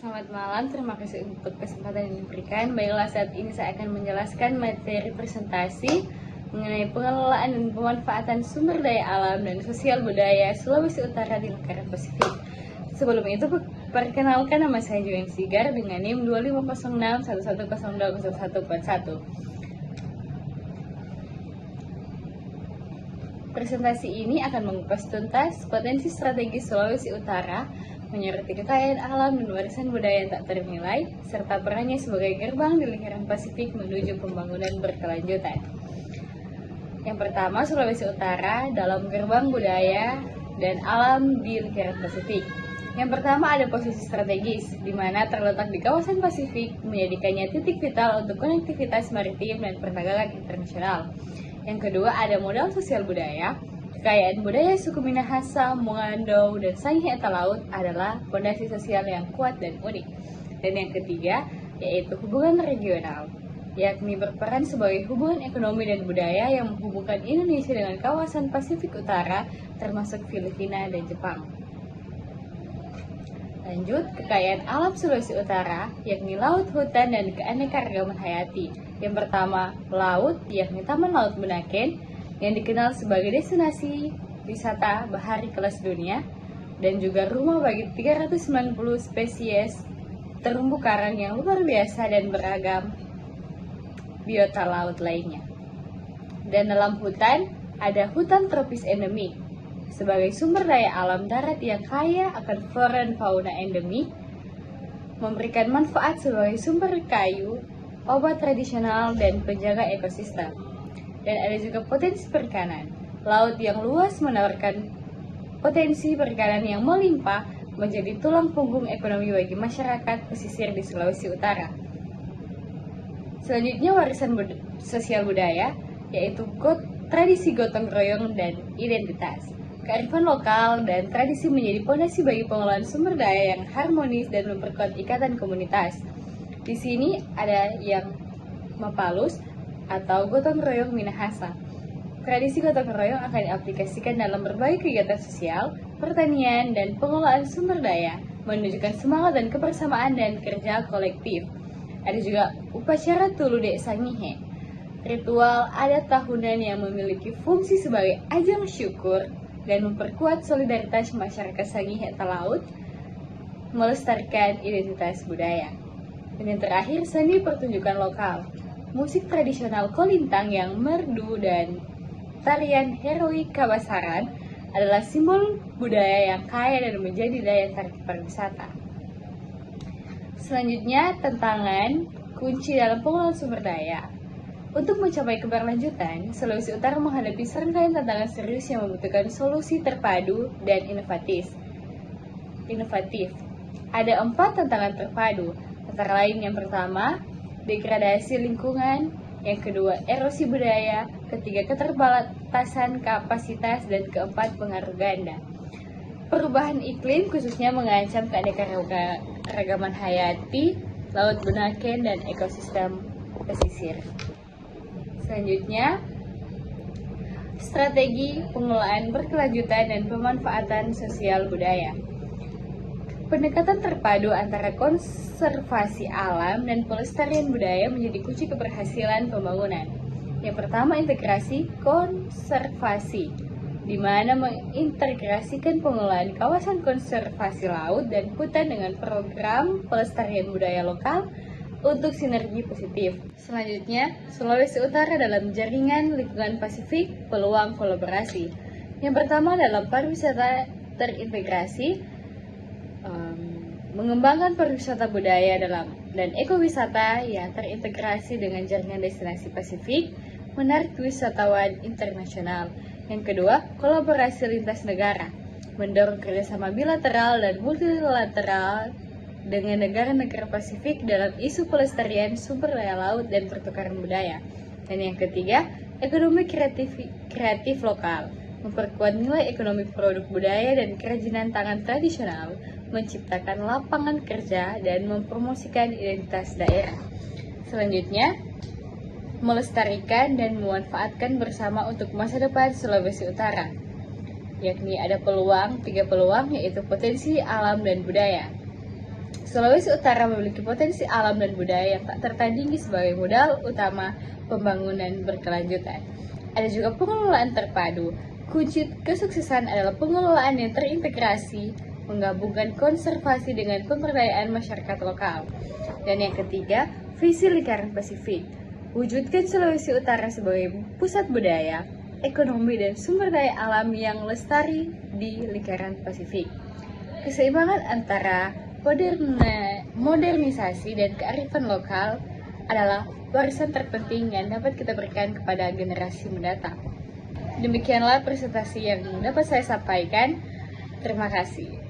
Selamat malam, terima kasih untuk kesempatan yang diberikan. Baiklah, saat ini saya akan menjelaskan materi presentasi mengenai pengelolaan dan pemanfaatan sumber daya alam dan sosial budaya Sulawesi Utara di Lingkaran Pasifik. Sebelum itu, perkenalkan nama saya Joen Sigar dengan NIM 250611020141. Presentasi ini akan mengupas tuntas potensi strategi Sulawesi Utara menyoroti kekayaan alam dan warisan budaya yang tak ternilai, serta perannya sebagai gerbang di lingkaran Pasifik menuju pembangunan berkelanjutan. Yang pertama, Sulawesi Utara dalam gerbang budaya dan alam di lingkaran Pasifik. Yang pertama, ada posisi strategis, di mana terletak di kawasan Pasifik, menjadikannya titik vital untuk konektivitas maritim dan perdagangan internasional. Yang kedua, ada modal sosial budaya. Kekayaan budaya suku Minahasa, Mongando, dan Sangihe Talaut adalah fondasi sosial yang kuat dan unik. Dan yang ketiga, yaitu hubungan regional, yakni berperan sebagai hubungan ekonomi dan budaya yang menghubungkan Indonesia dengan kawasan Pasifik Utara, termasuk Filipina dan Jepang. Lanjut, kekayaan alam Sulawesi Utara, yakni laut, hutan, dan keanekaragaman hayati. Yang pertama, laut, yakni Taman Laut Bunaken, yang dikenal sebagai destinasi wisata bahari kelas dunia, dan juga rumah bagi 390 spesies terumbu karang yang luar biasa dan beragam biota laut lainnya. Dan dalam hutan, ada hutan tropis endemik, sebagai sumber daya alam darat yang kaya akan flora dan fauna endemik, memberikan manfaat sebagai sumber kayu, obat tradisional, dan penjaga ekosistem. Dan ada juga potensi perikanan. Laut yang luas menawarkan potensi perikanan yang melimpah, menjadi tulang punggung ekonomi bagi masyarakat pesisir di Sulawesi Utara. Selanjutnya, warisan sosial budaya, yaitu tradisi gotong royong dan identitas. Kearifan lokal dan tradisi menjadi fondasi bagi pengelolaan sumber daya yang harmonis dan memperkuat ikatan komunitas. Di sini ada yang Mapalus atau gotong royong Minahasa. Tradisi gotong royong akan diaplikasikan dalam berbagai kegiatan sosial, pertanian, dan pengelolaan sumber daya, menunjukkan semangat dan kebersamaan dan kerja kolektif. Ada juga upacara Tulude Sangihe, ritual adat tahunan yang memiliki fungsi sebagai ajang syukur dan memperkuat solidaritas masyarakat Sangihe Talaut, melestarikan identitas budaya. Dan yang terakhir, seni pertunjukan lokal. Musik tradisional Kolintang yang merdu dan tarian heroik Kabasaran adalah simbol budaya yang kaya dan menjadi daya tarik pariwisata. Selanjutnya, tantangan kunci dalam pengelolaan sumber daya. Untuk mencapai keberlanjutan, Sulawesi Utara menghadapi serangkaian tantangan serius yang membutuhkan solusi terpadu dan inovatif. Ada 4 tantangan terpadu, antara lain yang pertama, degradasi lingkungan, yang kedua, erosi budaya, ketiga, keterbatasan kapasitas, dan keempat, pengaruh ganda. Perubahan iklim khususnya mengancam keanekaragaman hayati, laut Bunaken, dan ekosistem pesisir. Selanjutnya, strategi pengelolaan berkelanjutan dan pemanfaatan sosial budaya. Pendekatan terpadu antara konservasi alam dan pelestarian budaya menjadi kunci keberhasilan pembangunan. Yang pertama, integrasi konservasi, di mana mengintegrasikan pengelolaan kawasan konservasi laut dan hutan dengan program pelestarian budaya lokal untuk sinergi positif. Selanjutnya, Sulawesi Utara dalam jaringan lingkungan Pasifik, peluang kolaborasi. Yang pertama, dalam pariwisata terintegrasi, mengembangkan pariwisata budaya dan ekowisata yang terintegrasi dengan jaringan destinasi Pasifik, menarik wisatawan internasional. Yang kedua, kolaborasi lintas negara, mendorong kerjasama bilateral dan multilateral dengan negara-negara Pasifik dalam isu pelestarian sumber daya laut dan pertukaran budaya. Dan yang ketiga, ekonomi kreatif lokal, memperkuat nilai ekonomi produk budaya dan kerajinan tangan tradisional, menciptakan lapangan kerja, dan mempromosikan identitas daerah. Selanjutnya, melestarikan dan memanfaatkan bersama untuk masa depan Sulawesi Utara, yakni ada 3 peluang, yaitu potensi alam dan budaya. Sulawesi Utara memiliki potensi alam dan budaya yang tak tertandingi sebagai modal utama pembangunan berkelanjutan. Ada juga pengelolaan terpadu. Kunci kesuksesan adalah pengelolaan yang terintegrasi, menggabungkan konservasi dengan pemberdayaan masyarakat lokal. Dan yang ketiga, visi lingkaran Pasifik. Wujudkan Sulawesi Utara sebagai pusat budaya, ekonomi, dan sumber daya alam yang lestari di lingkaran Pasifik. Keseimbangan antara modernisasi dan kearifan lokal adalah warisan terpenting yang dapat kita berikan kepada generasi mendatang. Demikianlah presentasi yang dapat saya sampaikan. Terima kasih.